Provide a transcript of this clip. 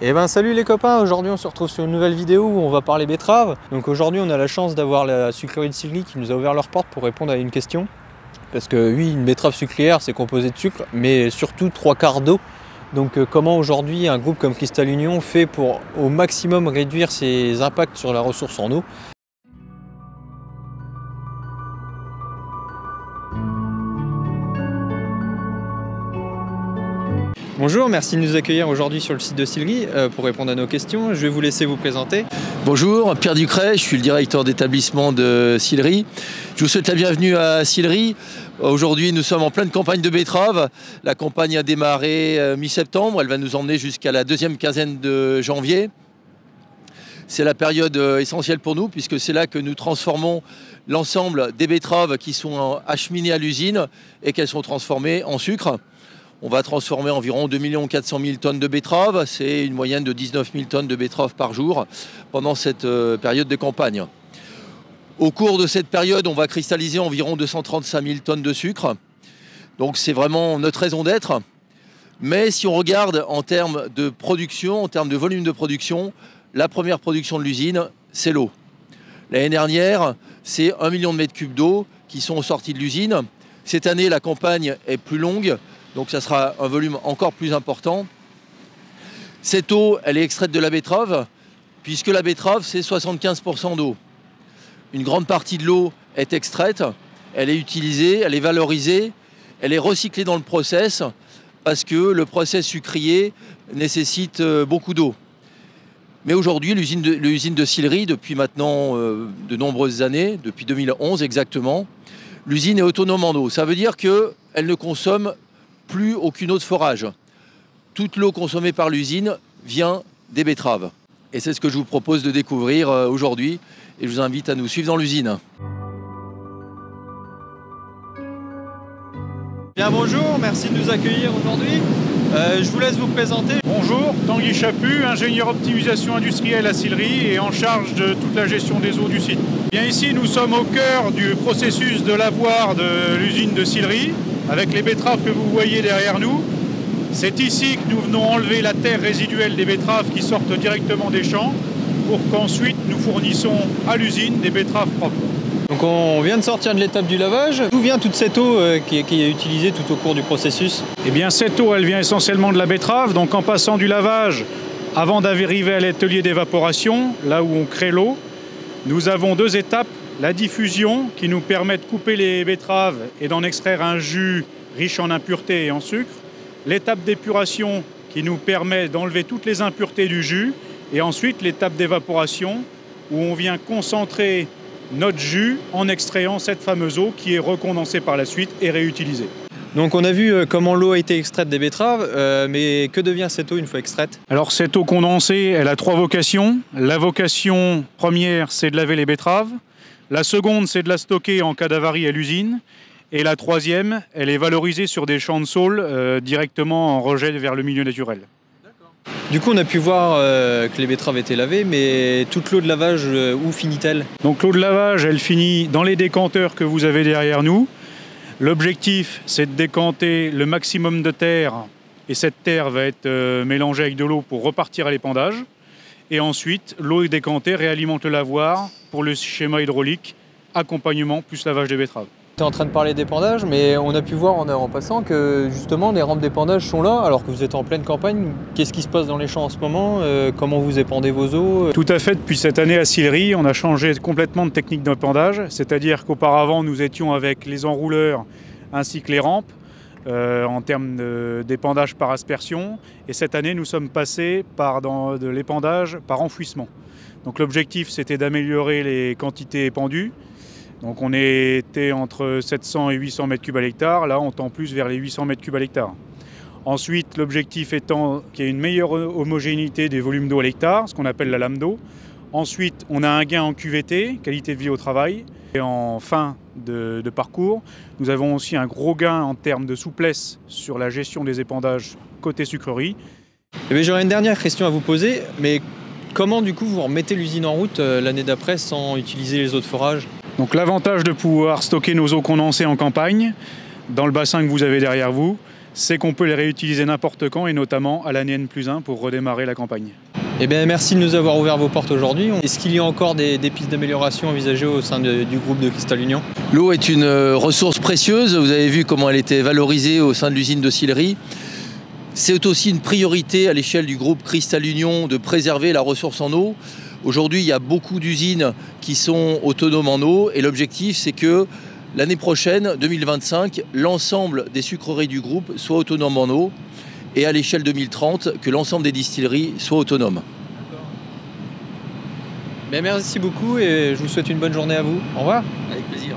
Et ben salut les copains, aujourd'hui on se retrouve sur une nouvelle vidéo où on va parler betteraves. Donc aujourd'hui on a la chance d'avoir la sucrerie de Sillery qui nous a ouvert leurs portes pour répondre à une question. Parce que oui, une betterave sucrière c'est composé de sucre, mais surtout 3/4 d'eau. Donc comment aujourd'hui un groupe comme Cristal Union fait pour au maximum réduire ses impacts sur la ressource en eau. Bonjour, merci de nous accueillir aujourd'hui sur le site de Sillery pour répondre à nos questions. Je vais vous laisser vous présenter. Bonjour, Pierre Ducret, je suis le directeur d'établissement de Sillery. Je vous souhaite la bienvenue à Sillery. Aujourd'hui, nous sommes en pleine campagne de betteraves. La campagne a démarré mi-septembre, elle va nous emmener jusqu'à la deuxième quinzaine de janvier. C'est la période essentielle pour nous puisque c'est là que nous transformons l'ensemble des betteraves qui sont acheminées à l'usine et qu'elles sont transformées en sucre. On va transformer environ 2 400 000 tonnes de betteraves. C'est une moyenne de 19 000 tonnes de betteraves par jour pendant cette période de campagne. Au cours de cette période, on va cristalliser environ 235 000 tonnes de sucre. Donc c'est vraiment notre raison d'être. Mais si on regarde en termes de production, en termes de volume de production, la première production de l'usine, c'est l'eau. L'année dernière, c'est 1 million de mètres cubes d'eau qui sont sortis de l'usine. Cette année, la campagne est plus longue. Donc ça sera un volume encore plus important. Cette eau, elle est extraite de la betterave, puisque la betterave, c'est 75% d'eau. Une grande partie de l'eau est extraite, elle est utilisée, elle est valorisée, elle est recyclée dans le process, parce que le process sucrier nécessite beaucoup d'eau. Mais aujourd'hui, l'usine de Sillery, depuis maintenant de nombreuses années, depuis 2011 exactement, l'usine est autonome en eau. Ça veut dire qu'elle ne consomme plus aucune eau de forage. Toute l'eau consommée par l'usine vient des betteraves. Et c'est ce que je vous propose de découvrir aujourd'hui. Et je vous invite à nous suivre dans l'usine. Bien bonjour, merci de nous accueillir aujourd'hui. Je vous laisse vous présenter. Bonjour, Tanguy Chaput, ingénieur optimisation industrielle à Sillery et en charge de toute la gestion des eaux du site. Bien ici, nous sommes au cœur du processus de lavoir de l'usine de Sillery, avec les betteraves que vous voyez derrière nous. C'est ici que nous venons enlever la terre résiduelle des betteraves qui sortent directement des champs pour qu'ensuite nous fournissons à l'usine des betteraves propres. Donc on vient de sortir de l'étape du lavage. D'où vient toute cette eau qui est utilisée tout au cours du processus? Eh bien cette eau, elle vient essentiellement de la betterave. Donc en passant du lavage, avant d'arriver à l'atelier d'évaporation, là où on crée l'eau, nous avons deux étapes. La diffusion qui nous permet de couper les betteraves et d'en extraire un jus riche en impuretés et en sucre. L'étape d'épuration qui nous permet d'enlever toutes les impuretés du jus. Et ensuite l'étape d'évaporation où on vient concentrer notre jus en extrayant cette fameuse eau qui est recondensée par la suite et réutilisée. Donc on a vu comment l'eau a été extraite des betteraves, mais que devient cette eau une fois extraite? Alors cette eau condensée, elle a trois vocations. La vocation première, c'est de laver les betteraves. La seconde, c'est de la stocker en cas d'avarie à l'usine. Et la troisième, elle est valorisée sur des champs de saule directement en rejet vers le milieu naturel. Du coup, on a pu voir que les betteraves étaient lavées, mais toute l'eau de lavage, où finit-elle? Donc l'eau de lavage, elle finit dans les décanteurs que vous avez derrière nous. L'objectif, c'est de décanter le maximum de terre. Et cette terre va être mélangée avec de l'eau pour repartir à l'épandage. Et ensuite, l'eau décantée réalimente le lavoir pour le schéma hydraulique, accompagnement plus lavage des betteraves. Tu es en train de parler d'épandage, mais on a pu voir en passant que justement les rampes d'épandage sont là, alors que vous êtes en pleine campagne. Qu'est-ce qui se passe dans les champs en ce moment? Comment vous épandez vos eaux? Tout à fait, depuis cette année à Sillery, on a changé complètement de technique d'épandage, c'est-à-dire qu'auparavant nous étions avec les enrouleurs ainsi que les rampes en termes d'épandage par aspersion, et cette année nous sommes passés par de l'épandage par enfouissement. Donc l'objectif c'était d'améliorer les quantités épandues. Donc on était entre 700 et 800 mètres cubes à l'hectare, là on tend plus vers les 800 mètres cubes à l'hectare. Ensuite, l'objectif étant qu'il y ait une meilleure homogénéité des volumes d'eau à l'hectare, ce qu'on appelle la lame d'eau. Ensuite, on a un gain en QVT, qualité de vie au travail. Et en fin de parcours, nous avons aussi un gros gain en termes de souplesse sur la gestion des épandages côté sucrerie. J'aurais une dernière question à vous poser, mais comment du coup vous remettez l'usine en route l'année d'après sans utiliser les eaux de forage? Donc l'avantage de pouvoir stocker nos eaux condensées en campagne, dans le bassin que vous avez derrière vous, c'est qu'on peut les réutiliser n'importe quand et notamment à l'année N+1 pour redémarrer la campagne. Eh bien, merci de nous avoir ouvert vos portes aujourd'hui. Est-ce qu'il y a encore des pistes d'amélioration envisagées au sein du groupe de Cristal Union? L'eau est une ressource précieuse. Vous avez vu comment elle était valorisée au sein de l'usine de Sillery. C'est aussi une priorité à l'échelle du groupe Cristal Union de préserver la ressource en eau. Aujourd'hui, il y a beaucoup d'usines qui sont autonomes en eau et l'objectif, c'est que l'année prochaine, 2025, l'ensemble des sucreries du groupe soient autonomes en eau et à l'échelle 2030, que l'ensemble des distilleries soient autonomes. Merci beaucoup et je vous souhaite une bonne journée à vous. Au revoir. Avec plaisir.